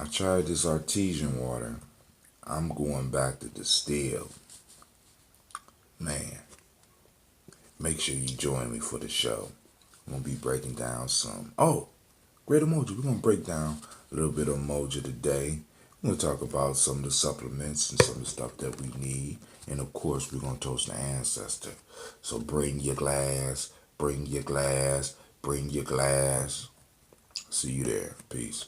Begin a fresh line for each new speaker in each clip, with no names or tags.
I tried this artesian water. I'm going back to distill. Man, make sure you join me for the show. I'm going to be breaking down some. Oh, great emoji. We're going to break down a little bit of emoji today. We're going to talk about some of the supplements and some of the stuff that we need. And of course, we're going to toast the ancestor. So bring your glass, bring your glass, bring your glass. See you there. Peace.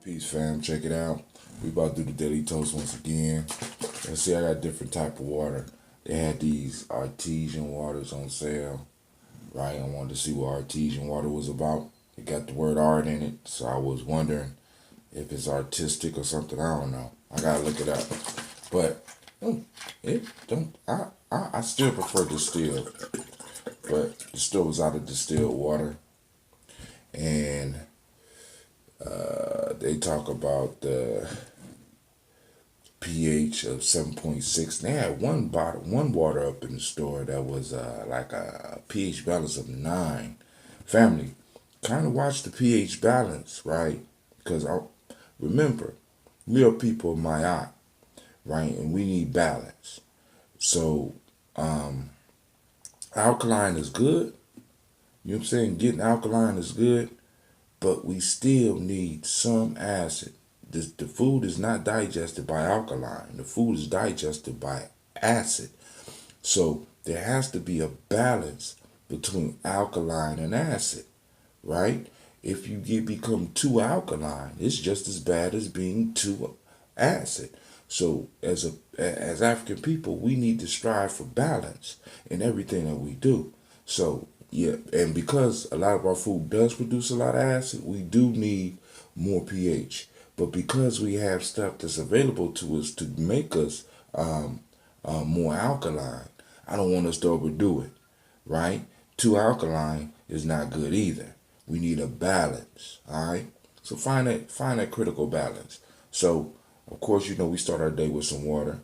Peace, fam. Check it out. We about to do the daily toast once again. Let's see, I got different type of water. They had these artesian waters on sale, right? I wanted to see what artesian water was about. It got the word art in it, so I was wondering if it's artistic or something. I don't know. I gotta look it up. But it don't. I still prefer distilled, but the store was out of distilled water, and they talk about the pH of 7.6. They had one water up in the store that was like a pH balance of 9. Family, kind of watch the pH balance, right? Because remember, we are people of Ma'at, right? And we need balance. So, alkaline is good. You know what I'm saying? Getting alkaline is good, but we still need some acid. The food is not digested by alkaline. The food is digested by acid. So there has to be a balance between alkaline and acid, right? If you become too alkaline, it's just as bad as being too acid. So as African people, we need to strive for balance in everything that we do. So yeah, and because a lot of our food does produce a lot of acid, we do need more pH. But because we have stuff that's available to us to make us more alkaline, I don't want us to overdo it, right? Too alkaline is not good either. We need a balance, all right? So find that critical balance. So, of course, we start our day with some water.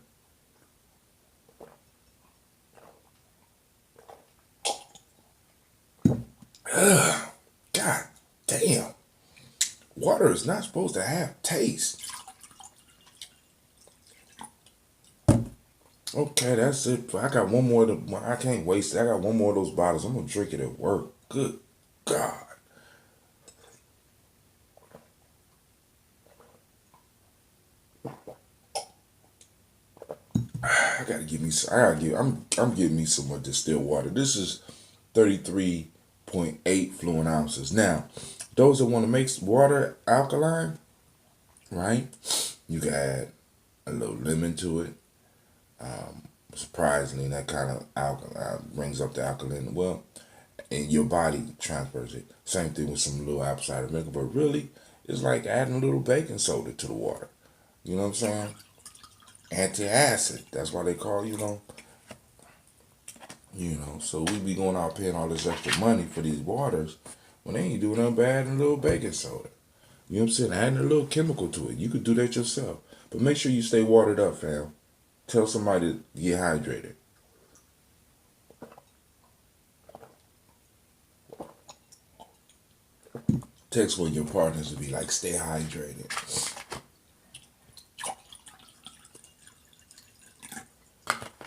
God damn. Water is not supposed to have taste. Okay, that's it. I got one more. I can't waste it. I got one more of those bottles. I'm going to drink it at work. Good God. I gotta give me. I'm getting me some more distilled water. This is 33.8 fluid ounces. Now, those that want to make water alkaline, right? You can add a little lemon to it. Surprisingly, that kind of alkaline brings up the alkaline. Well, and your body transfers it. Same thing with some little apple cider vinegar, but really, it's like adding a little baking soda to the water. You know what I'm saying? Anti-acid. That's why they call, so we be going out paying all this extra money for these waters when they ain't doing nothing bad in a little baking soda. You know what I'm saying? Adding a little chemical to it. You could do that yourself. But make sure you stay watered up, fam. Tell somebody to get hydrated. Text one of your partners to be like, stay hydrated.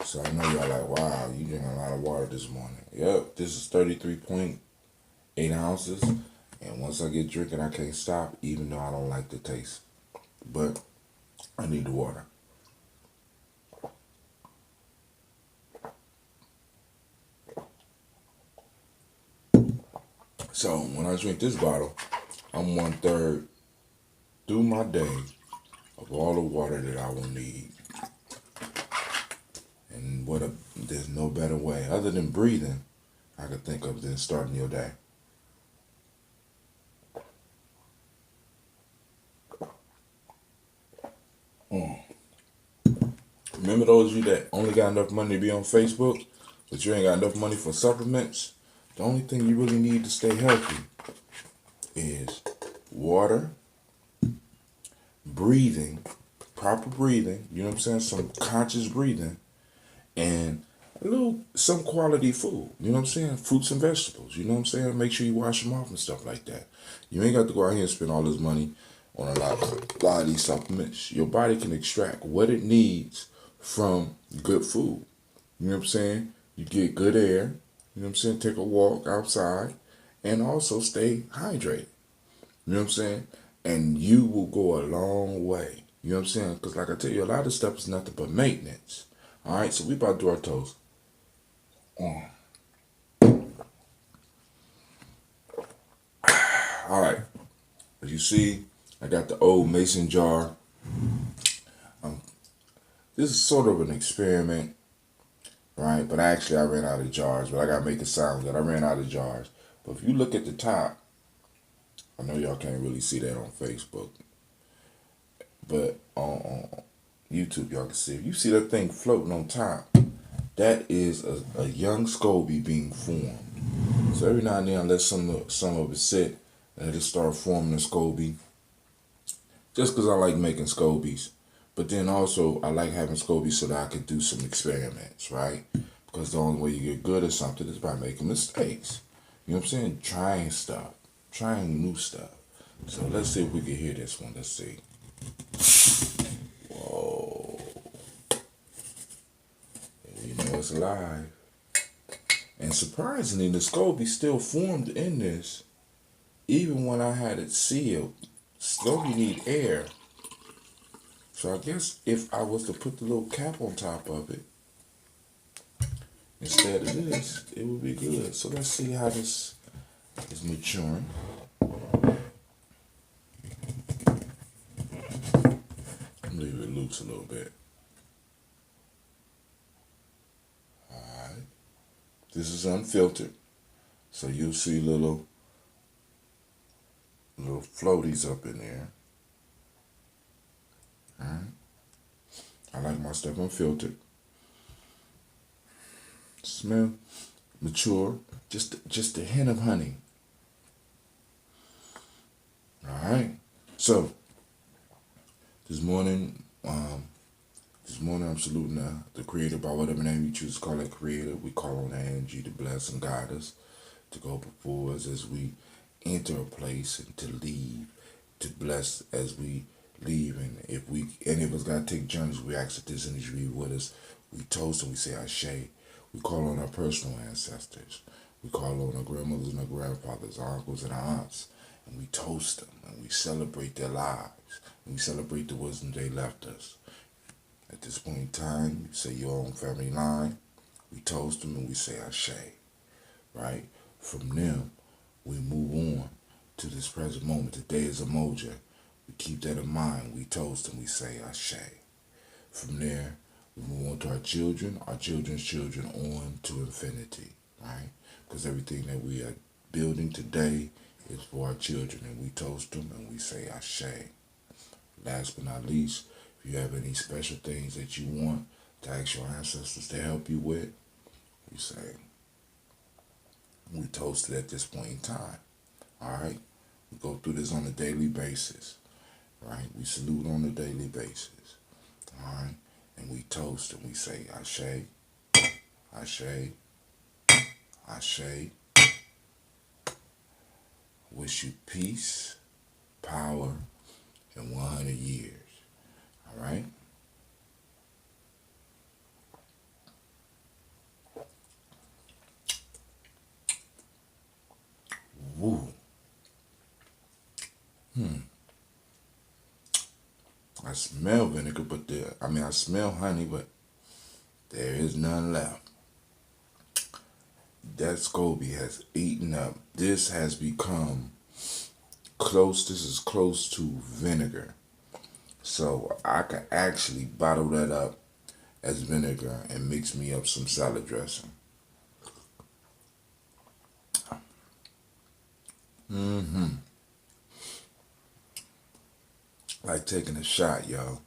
So I know y'all like, wow, you drinking a lot of water this morning. Yep, this is 33.8 ounces. And once I get drinking, I can't stop, even though I don't like the taste. But I need the water. So when I drink this bottle, I'm 1/3 through my day of all the water that I will need. And there's no better way, other than breathing, I could think of than starting your day. Mm. Remember those of you that only got enough money to be on Facebook, but you ain't got enough money for supplements? The only thing you really need to stay healthy is water, breathing, proper breathing, you know what I'm saying? Some conscious breathing, and some quality food, you know what I'm saying? Fruits and vegetables, you know what I'm saying? Make sure you wash them off and stuff like that. You ain't got to go out here and spend all this money on a lot of these supplements. Your body can extract what it needs from good food. You know what I'm saying? You get good air, you know what I'm saying? Take a walk outside, and also stay hydrated. You know what I'm saying? And you will go a long way. You know what I'm saying? Because like I tell you, a lot of stuff is nothing but maintenance. All right, so we about to do our toast. Mm. All right. As you see, I got the old mason jar. Um, this is sort of an experiment, right? But actually, I ran out of jars. But I gotta make it sound good. I ran out of jars. But if you look at the top, I know y'all can't really see that on Facebook, but on YouTube y'all can see. If you see that thing floating on top, that is a young SCOBY being formed. So every now and then I let some of it sit and it start forming a SCOBY. Just because I like making SCOBYs. But then also I like having SCOBYs so that I can do some experiments, right? Because the only way you get good at something is by making mistakes. You know what I'm saying? Trying stuff. Trying new stuff. So let's see if we can hear this one. Let's see. Whoa. You know it's live. And surprisingly, the SCOBY still formed in this, even when I had it sealed. SCOBY need air. So I guess if I was to put the little cap on top of it, instead of this, it would be good. So let's see how this is maturing. Leave it loose a little bit. Alright. This is unfiltered. So you'll see little floaties up in there. Alright. I like my stuff unfiltered. Smell mature. Just a hint of honey. Alright. So this morning I'm saluting the creator by whatever name you choose to call that creator. We call on that energy to bless and guide us, to go before us as we enter a place, and to leave, to bless as we leave. And if any of us gotta take journeys, we ask that this energy be with us. We toast and we say Ashe. We call on our personal ancestors. We call on our grandmothers and our grandfathers, our uncles and our aunts, and we toast them and we celebrate their lives. And we celebrate the wisdom they left us. At this point in time, you say your own family line. We toast them and we say Ashe. Right? From them, we move on to this present moment. Today is Umoja. We keep that in mind. We toast and we say Ashe. From there, we move on to our children's children, on to infinity. Right? Because everything that we are building today is for our children, and we toast them and we say Ashe. Last but not least, if you have any special things that you want to ask your ancestors to help you with, we say, we toast it at this point in time. All right? We go through this on a daily basis, right? We salute on a daily basis, all right? And we toast and we say, Ashe, Ashe, Ashe. Wish you peace, power, and 100 years, all right? Woo. I smell vinegar, but I smell honey, but there is none left. That SCOBY has eaten up. This has become close. This is close to vinegar. So I can actually bottle that up as vinegar and mix me up some salad dressing. Mm-hmm. Like taking a shot, y'all.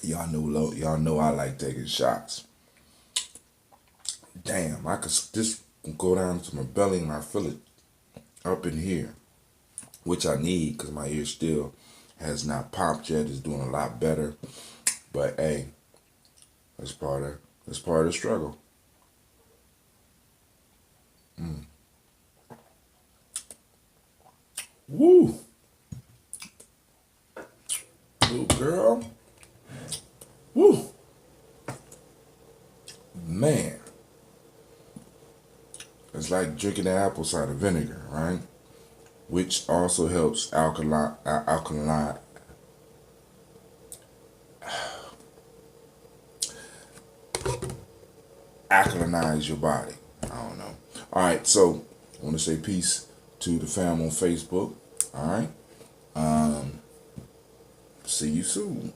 Y'all know I like taking shots. Damn, I could this go down to my belly and I feel it up in here, which I need because my ear still has not popped yet. It's doing a lot better, but hey, that's part of the struggle. Mm. Woo, little girl. Woo, man. It's like drinking the apple cider vinegar, right? Which also helps alkalinize your body. I don't know. All right, so I want to say peace to the fam on Facebook. All right. Um, See you soon.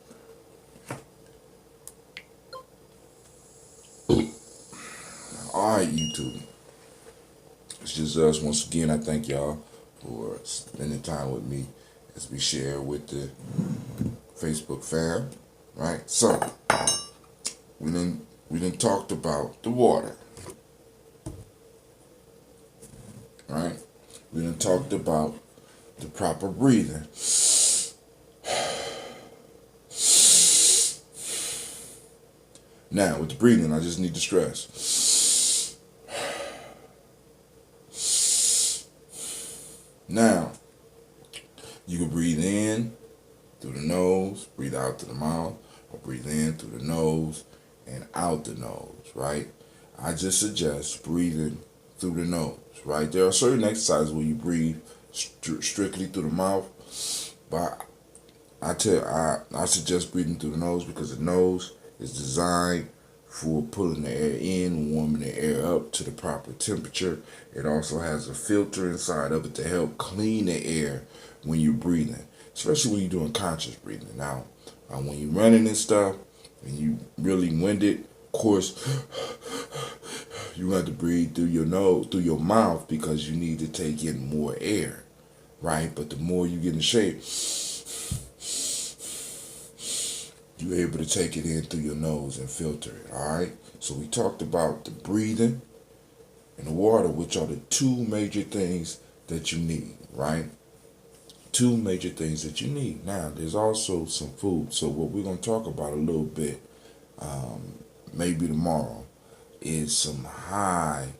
All right, YouTube. It's just us once again. I thank y'all for spending time with me as we share with the Facebook fam. Right. So we done talked about the water. Right. We done talked about the proper breathing. Now, with the breathing, I just need to stress. Now, you can breathe in through the nose, breathe out through the mouth, or breathe in through the nose and out the nose, right? I just suggest breathing through the nose, right? There are certain exercises where you breathe strictly through the mouth, but I suggest breathing through the nose because the nose is designed for pulling the air in, warming the air up to the proper temperature. It also has a filter inside of it to help clean the air when you're breathing, especially when you're doing conscious breathing. Now, when you're running and stuff and you really winded, of course, you have to breathe through your nose, through your mouth, because you need to take in more air, right? But the more you get in shape, you're able to take it in through your nose and filter it, all right? So we talked about the breathing and the water, which are the two major things that you need, right? Two major things that you need. Now, there's also some food. So what we're going to talk about a little bit, maybe tomorrow, is some high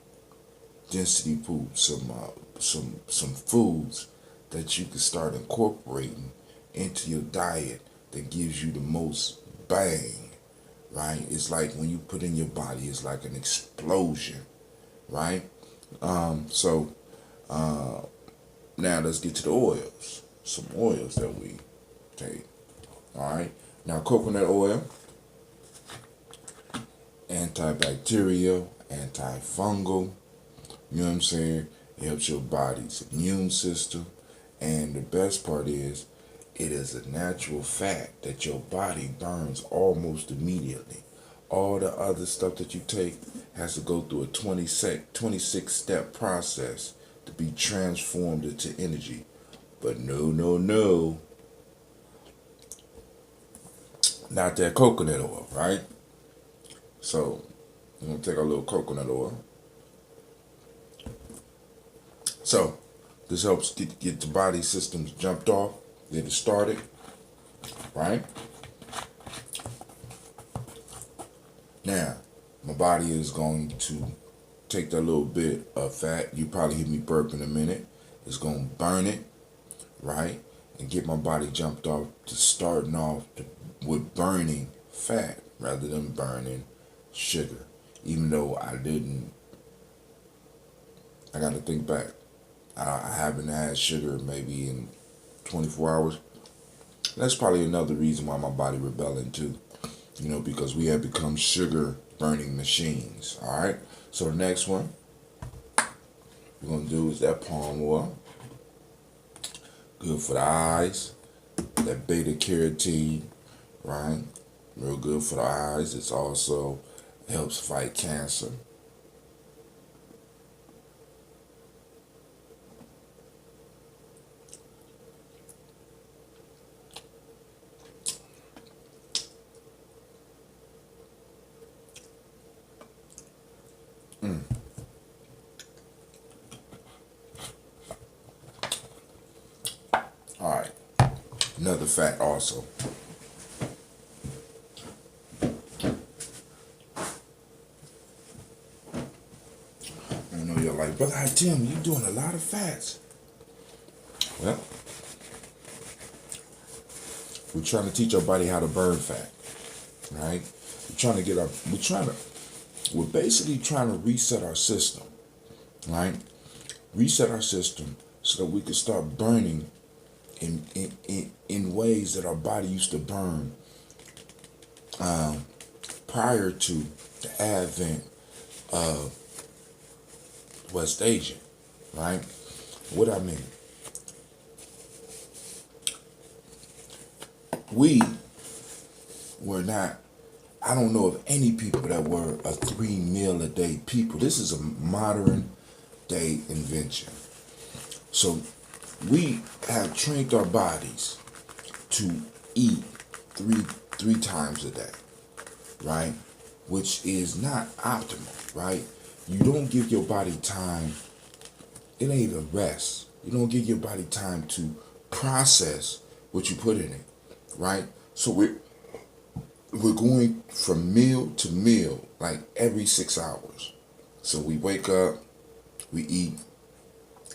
density food, some foods that you can start incorporating into your diet that gives you the most bang, right? It's like when you put in your body, it's like an explosion, right? So now let's get to the oils. Some oils that we take, all right? Now coconut oil, antibacterial, antifungal, you know what I'm saying? It helps your body's immune system. And the best part is, it is a natural fat that your body burns almost immediately. All the other stuff that you take has to go through a 26 step process to be transformed into energy. But no, not that coconut oil, right? So We're gonna take our little coconut oil. So this helps get the body systems jumped off, get it started, right? Now, my body is going to take that little bit of fat. You probably hear me burp in a minute. It's going to burn it, right? And get my body jumped off to starting off with burning fat rather than burning sugar. Even though I got to think back. I haven't had sugar maybe in 24 hours. That's probably another reason why my body rebelling too. Because we have become sugar burning machines. All right. So the next one we're gonna do is that palm oil. Good for the eyes. That beta carotene, right? Real good for the eyes. It's also helps fight cancer. All right. Another fat also. I know you're like, Brother Tim, you doing a lot of fats. Well, we're trying to teach our body how to burn fat, right? We're basically trying to reset our system, right? Reset our system so that we can start burning in ways that our body used to burn prior to the advent of West Asia, right? What I mean, we were not, I don't know of any people that were a 3 meal a day people. This is a modern day invention. So we have trained our bodies to eat three times a day, right? Which is not optimal, right? You don't give your body time. It ain't even rest. You don't give your body time to process what you put in it, right? So we're going from meal to meal like every 6 hours. So we wake up, we eat.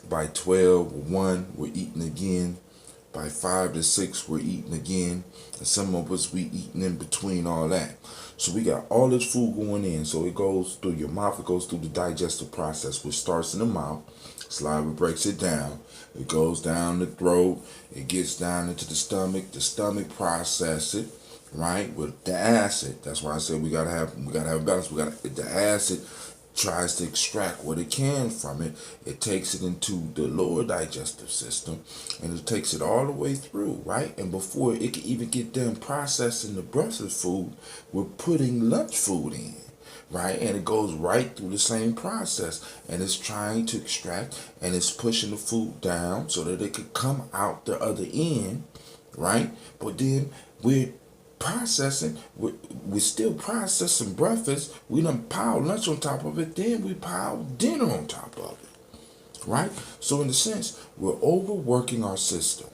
By 12 or 1, we're eating again. By 5 to 6, we're eating again. And some of us, we eating in between all that. So we got all this food going in. So it goes through your mouth. It goes through the digestive process, which starts in the mouth. Saliva breaks it down. It goes down the throat. It gets down into the stomach. The stomach processes it, right, with the acid. That's why I said we gotta have a balance. The acid tries to extract what it can from it. It takes it into the lower digestive system and it takes it all the way through, right? And before it can even get done processing the breakfast food, we're putting lunch food in, right? And it goes right through the same process and it's trying to extract and it's pushing the food down so that it could come out the other end, right? But then we're still processing breakfast. We done piled lunch on top of it, then we piled dinner on top of it, right? So in a sense, we're overworking our system,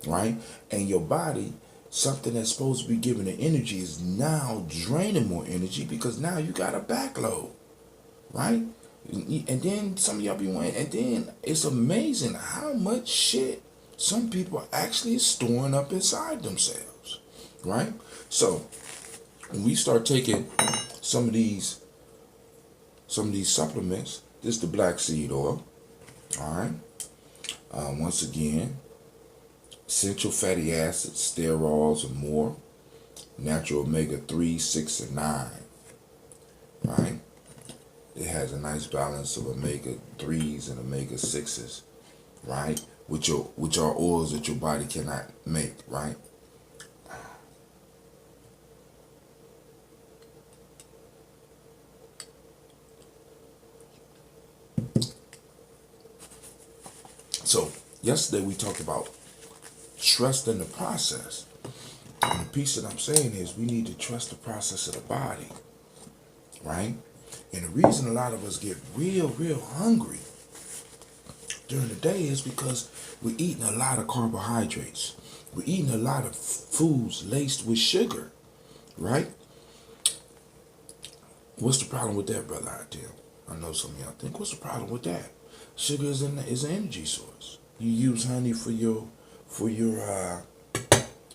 right? And your body, something that's supposed to be giving the energy, is now draining more energy because now you got a backload, right? And then some of y'all be wondering, and then it's amazing how much shit some people are actually storing up inside themselves. Right? So when we start taking some of these supplements, this is the black seed oil. All right. Once again, essential fatty acids, sterols, and more. Natural omega-3, 6, and 9. Right? It has a nice balance of omega-3s and omega-6s. Right? Which are oils that your body cannot make. Right? So yesterday we talked about trusting the process. And the piece that I'm saying is we need to trust the process of the body, right? And the reason a lot of us get real hungry during the day is because we're eating a lot of carbohydrates. We're eating a lot of foods laced with sugar, right? What's the problem with that, brother Idell? I know some of y'all think, what's the problem with that? Sugar is an energy source. You use honey for your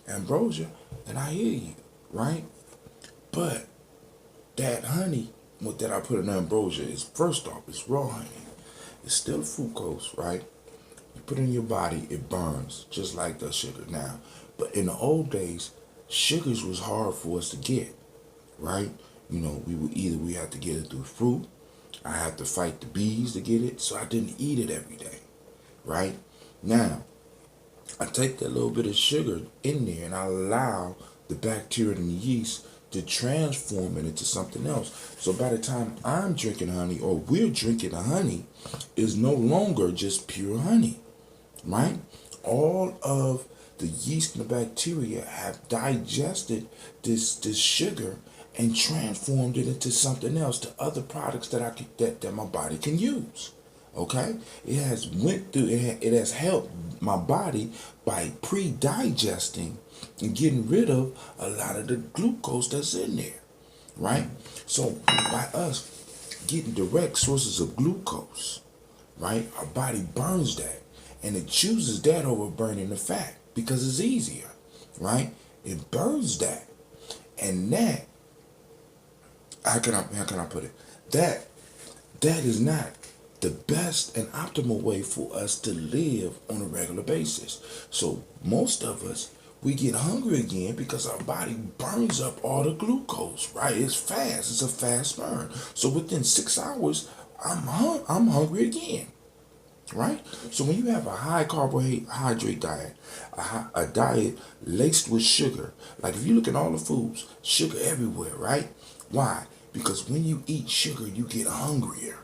ambrosia, and I hear you, right? But that honey, what that I put in ambrosia is, first off, it's raw honey. It's still fructose, right? You put it in your body, it burns just like the sugar now. But in the old days, sugars was hard for us to get, right? You know, we had to get it through fruit. I had to fight the bees to get it, so I didn't eat it every day, right? Now, I take that little bit of sugar in there and I allow the bacteria and the yeast to transform it into something else. So by the time I'm drinking honey or we're drinking the honey, is no longer just pure honey, right? All of the yeast and the bacteria have digested this sugar and transformed it into something else, to other products that my body can use. Okay, it has went through. It has helped my body by pre-digesting and getting rid of a lot of the glucose that's in there, right? So by us getting direct sources of glucose, right, our body burns that, and it chooses that over burning the fat because it's easier, right? It burns that, and that, how can I put it? That is not the best and optimal way for us to live on a regular basis. So most of us, we get hungry again because our body burns up all the glucose, right? It's fast. It's a fast burn. So within 6 hours, I'm hungry again, right? So when you have a high carbohydrate diet, a diet laced with sugar, like if you look at all the foods, sugar everywhere, right? Why? Because when you eat sugar, you get hungrier.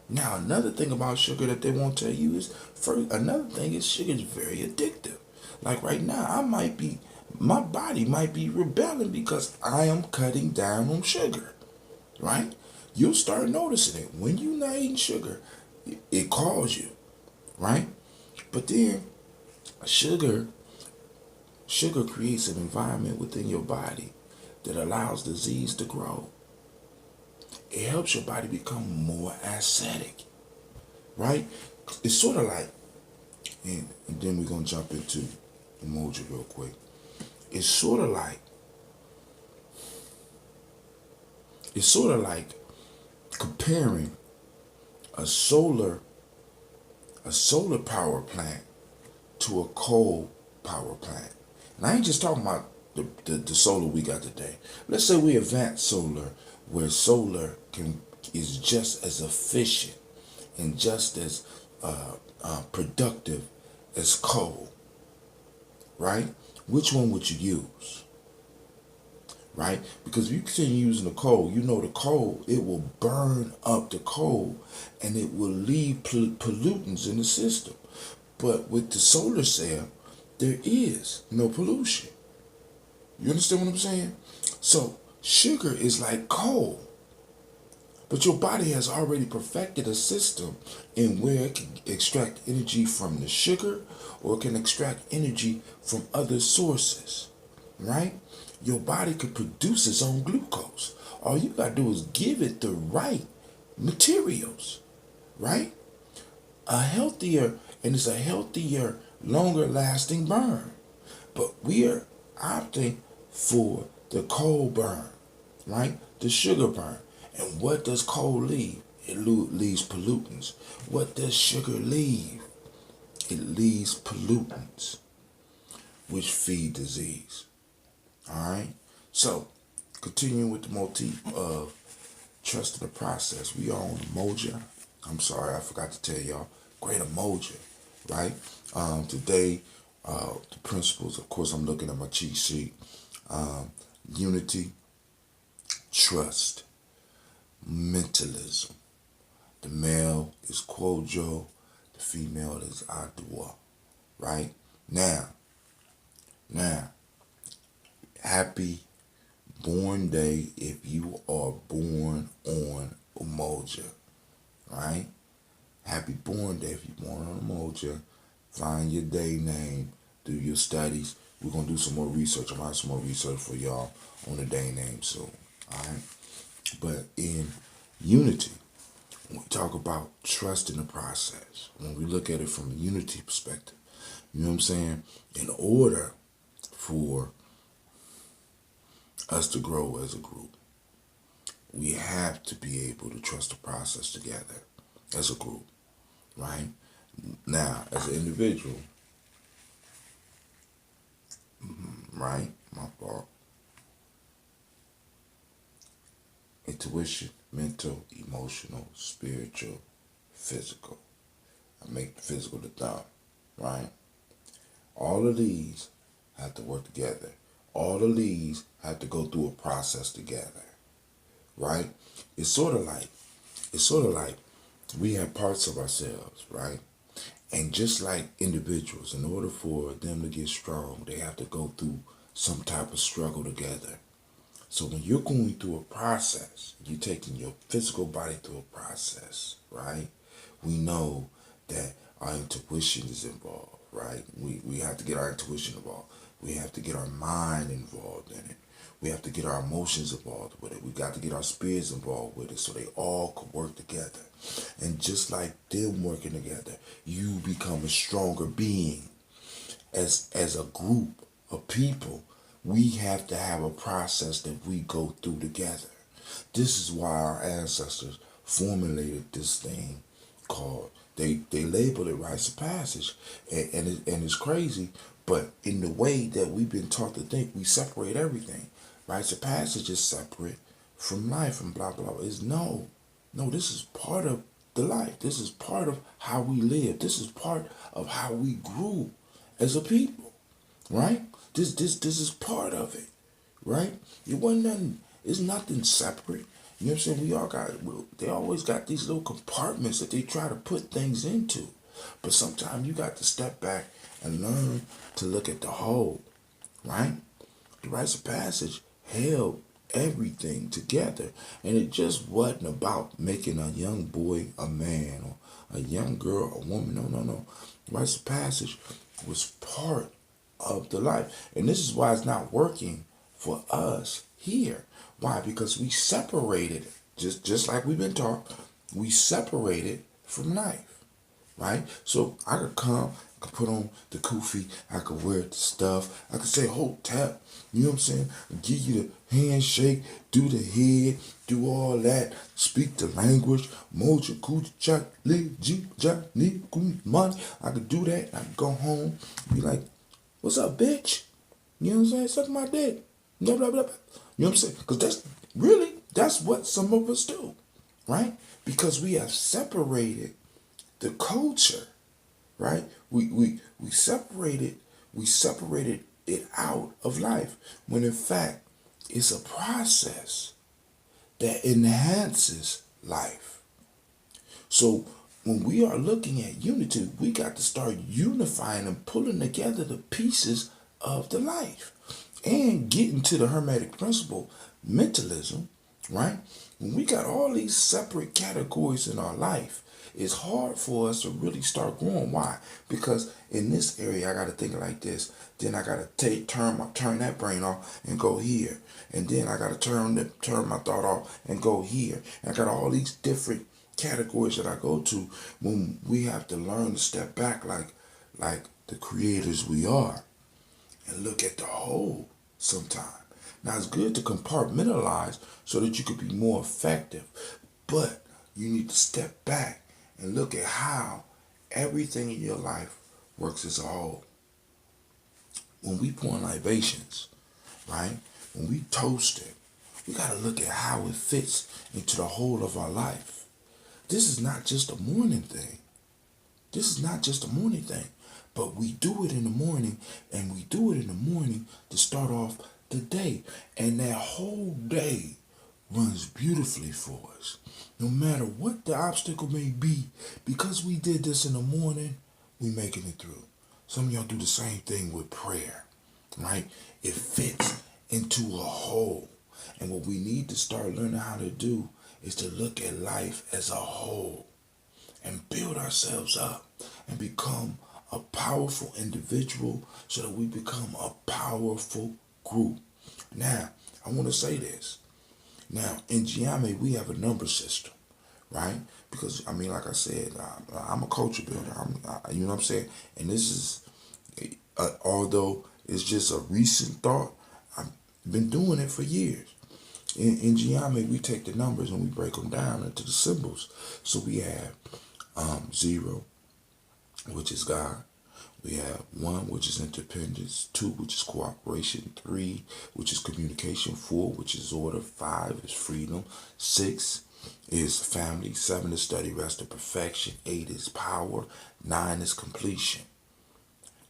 Now, another thing about sugar that they won't tell you is, another thing is sugar is very addictive. Like right now, my body might be rebelling because I am cutting down on sugar, right? You'll start noticing it. When you're not eating sugar, it calls you, right? But then sugar, sugar creates an environment within your body that allows disease to grow. It helps your body become more acidic, right? It's sort of like, and then we're going to jump into Umoja real quick. It's sort of like, comparing a solar power plant to a coal power plant. And I ain't just talking about the solar we got today. Let's say we advance solar, where solar is just as efficient and just as productive as coal, right? Which one would you use, right? Because if you continue using the coal, you know the coal, it will burn up the coal and it will leave pollutants in the system. But with the solar cell, there is no pollution. You understand what I'm saying? So sugar is like coal. But your body has already perfected a system in where it can extract energy from the sugar, or it can extract energy from other sources, right? Your body can produce its own glucose. All you gotta do is give it the right materials, right? It's a healthier, longer lasting burn. But we are opting for the coal burn, right? The sugar burn. And what does coal leave? It leaves pollutants. What does sugar leave? It leaves pollutants, which feed disease. All right? So, continuing with the motif of trust in the process, we are on Umoja. I'm sorry, I forgot to tell y'all. Great Umoja, right? Today, the principles, of course, I'm looking at my cheat sheet. Unity, trust, mentalism. The male is Kojo, the female is Adwa, right? Now, happy born day if you are born on Umoja. Umoja, right? Happy born day if you're born on Umoja. Find your day name, do your studies. We're gonna do some more research. I'm gonna have some more research for y'all on the day name soon. Alright? But in unity, when we talk about trust in the process, when we look at it from a unity perspective, you know what I'm saying? In order for us to grow as a group, we have to be able to trust the process together as a group, right? Now, as an individual, right? My fault. Intuition, mental, emotional, spiritual, physical. I make the physical the thumb, right? All of these have to work together. All of these have to go through a process together, right? It's sort of like we have parts of ourselves, right? And just like individuals, in order for them to get strong, they have to go through some type of struggle together. So when you're going through a process, you're taking your physical body through a process, right? We know that our intuition is involved, right? We have to get our intuition involved. We have to get our mind involved in it. We have to get our emotions involved with it. We got to get our spirits involved with it so they all can work together. And just like them working together, you become a stronger being. As a group of people, we have to have a process that we go through together. This is why our ancestors formulated this thing called, they labeled it rites of passage. And it's crazy, but in the way that we've been taught to think, we separate everything. Rites of passage is separate from life and blah, blah, blah. It's no, this is part of the life. This is part of how we live. This is part of how we grew as a people, right? This is part of it, right? It wasn't nothing. It's nothing separate. You know what I'm saying? They always got these little compartments that they try to put things into, but sometimes you got to step back and learn to look at the whole, right? The rites of passage held everything together, and it just wasn't about making a young boy a man or a young girl a woman. No. Rites of passage was part of the life. And this is why it's not working for us here. Why? Because we separated, just like we've been taught, we separated from life, right? So I could come, I could put on the kufi, I could wear the stuff, I could say hotep, you know what I'm saying? Give you the handshake, do the head, do all that, speak the language, moja, kujichagulia, gye-nyame. I could do that, I could go home, be like, what's up, bitch? You know what I'm saying? Suck my dick. Blah, blah, blah, blah. You know what I'm saying? Because that's what some of us do, right? Because we have separated the culture, right? We separated it out of life when in fact it's a process that enhances life. So when we are looking at unity, we got to start unifying and pulling together the pieces of the life and getting to the Hermetic principle, mentalism, right? When we got all these separate categories in our life, it's hard for us to really start growing. Why? Because in this area, I got to think like this. Then I got to turn that brain off and go here. And then I got to turn my thought off and go here. And I got all these different categories that I go to when we have to learn to step back like the creators we are and look at the whole sometime. Now it's good to compartmentalize so that you could be more effective, but you need to step back and look at how everything in your life works as a whole. When we pour in libations, right? When we toast it, we got to look at how it fits into the whole of our life. This is not just a morning thing. But we do it in the morning, and we do it in the morning to start off the day. And that whole day runs beautifully for us. No matter what the obstacle may be, because we did this in the morning, we making it through. Some of y'all do the same thing with prayer, right? It fits into a whole. And what we need to start learning how to do is to look at life as a whole and build ourselves up and become a powerful individual so that we become a powerful group. Now, I want to say this. Now, in gye-nyame, we have a number system, right? Because, I mean, like I said, I'm a culture builder. You know what I'm saying? And this is, although it's just a recent thought, I've been doing it for years. In gye-nyame, we take the numbers and we break them down into the symbols. So we have 0, which is God. We have 1, which is interdependence. 2, which is cooperation. 3, which is communication. 4, which is order. 5 is freedom. 6 is family. 7 is study, rest, and perfection. 8 is power. 9 is completion.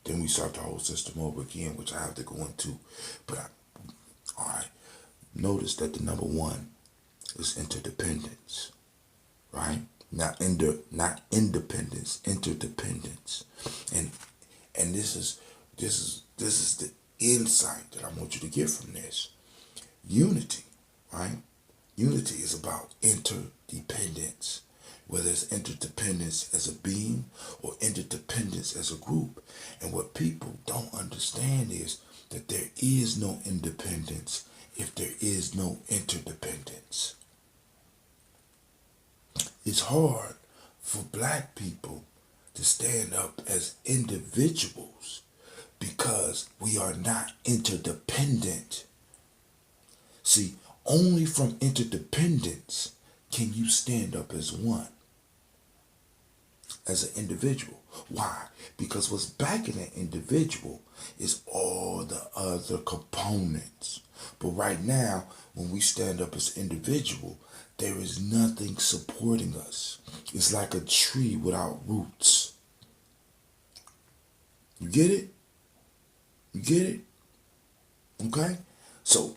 Then we start the whole system over again, which I have to go into. But all right, notice that the number 1 is interdependence, right? Not independence, interdependence, and this is the insight that I want you to get from this. Unity, right? Unity is about interdependence, whether it's interdependence as a being or interdependence as a group. And what people don't understand is that there is no independence if there is no interdependence. It's hard for black people to stand up as individuals because we are not interdependent. See, only from interdependence can you stand up as one, as an individual. Why? Because what's backing an individual is all the other components. But right now, when we stand up as individual, there is nothing supporting us. It's like a tree without roots. You get it? You get it? Okay? So,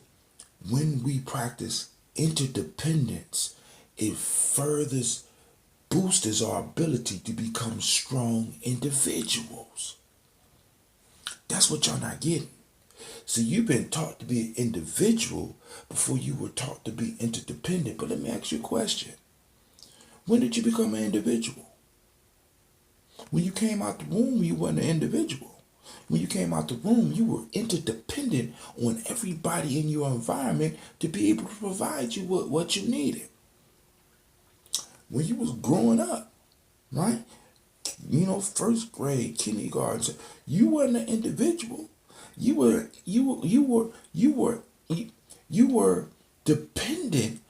when we practice interdependence, it furthers boosts our ability to become strong individuals. That's what y'all not getting. See, you've been taught to be an individual before you were taught to be interdependent. But let me ask you a question. When did you become an individual? When you came out the womb, you weren't an individual. When you came out the womb, you were interdependent on everybody in your environment to be able to provide you with what you needed. When you was growing up, right? You know, first grade, kindergarten, you weren't an individual. You were dependent,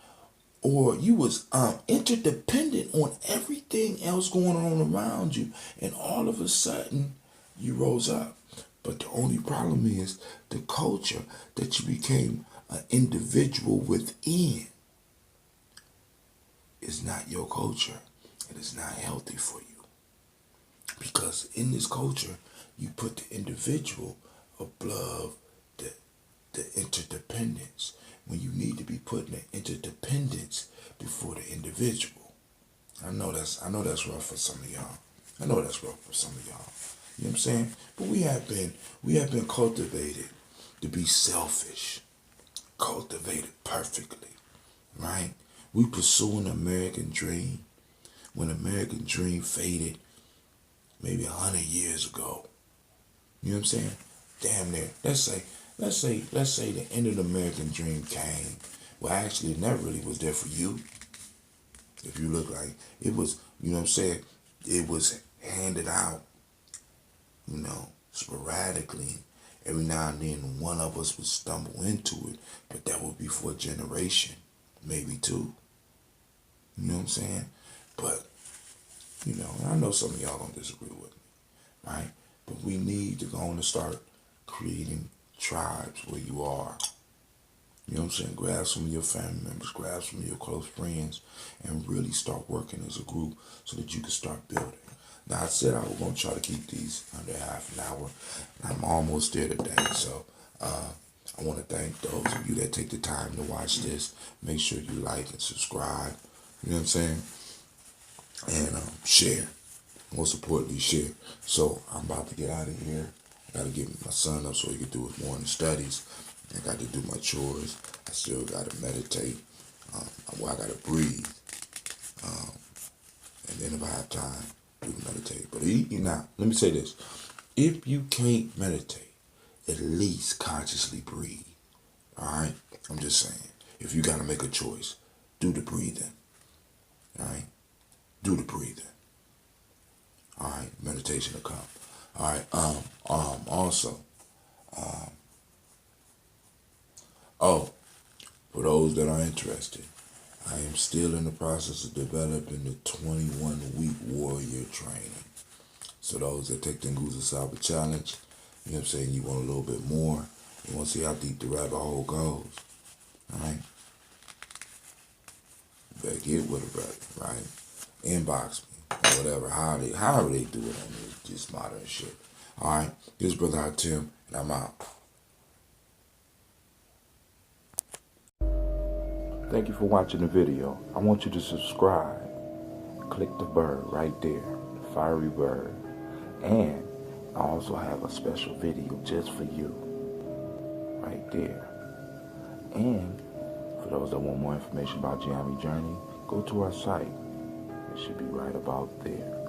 or you was interdependent on everything else going on around you, and all of a sudden you rose up. But the only problem is the culture that you became an individual within is not your culture. It is not healthy for you. Because in this culture, you put the individual above the interdependence, when you need to be putting the interdependence before the individual. I know that's rough for some of y'all. I know that's rough for some of y'all. You know what I'm saying? But we have been cultivated to be selfish, cultivated perfectly, right? We pursuing the American dream when the American dream faded maybe 100 years ago. You know what I'm saying? Damn near. Let's say the end of the American dream came. Well, actually, it never really was there for you. If you look like it was, you know what I'm saying? It was handed out, you know, sporadically. Every now and then, one of us would stumble into it, but that would be for a generation, maybe two. You know what I'm saying? But, you know, I know some of y'all don't disagree with me, right? But we need to go on and start creating tribes where you are. You know what I'm saying? Grab some of your family members, grab some of your close friends, and really start working as a group so that you can start building. Now, I said I was going to try to keep these under half an hour. I'm almost there today, so I want to thank those of you that take the time to watch this. Make sure you like and subscribe. You know what I'm saying? And share. Most importantly, share. So I'm about to get out of here. I got to get my son up so he can do his morning studies. I got to do my chores. I still got to meditate. Well, I gotta breathe. And then if I have time, we can meditate. But now, let me say this. If you can't meditate, at least consciously breathe. All right? I'm just saying. If you gotta make a choice, do the breathing. All right? Do the breathing. All right? Meditation will come. All right? Also, for those that are interested, I am still in the process of developing the 21-week warrior training. So those that take the Nguza Saba challenge, you know what I'm saying, you want a little bit more, you want to see how deep the rabbit hole goes, all right? You better get with it, brother, right? Inbox me, or whatever, however they do it on this modern shit. All right, this is Brother Hatim, and I'm out. Thank you for watching the video. I want you to subscribe. Click the bird right there, the fiery bird. And I also have a special video just for you, right there. And for those that want more information about gye-nyame Journey, go to our site. It should be right about there.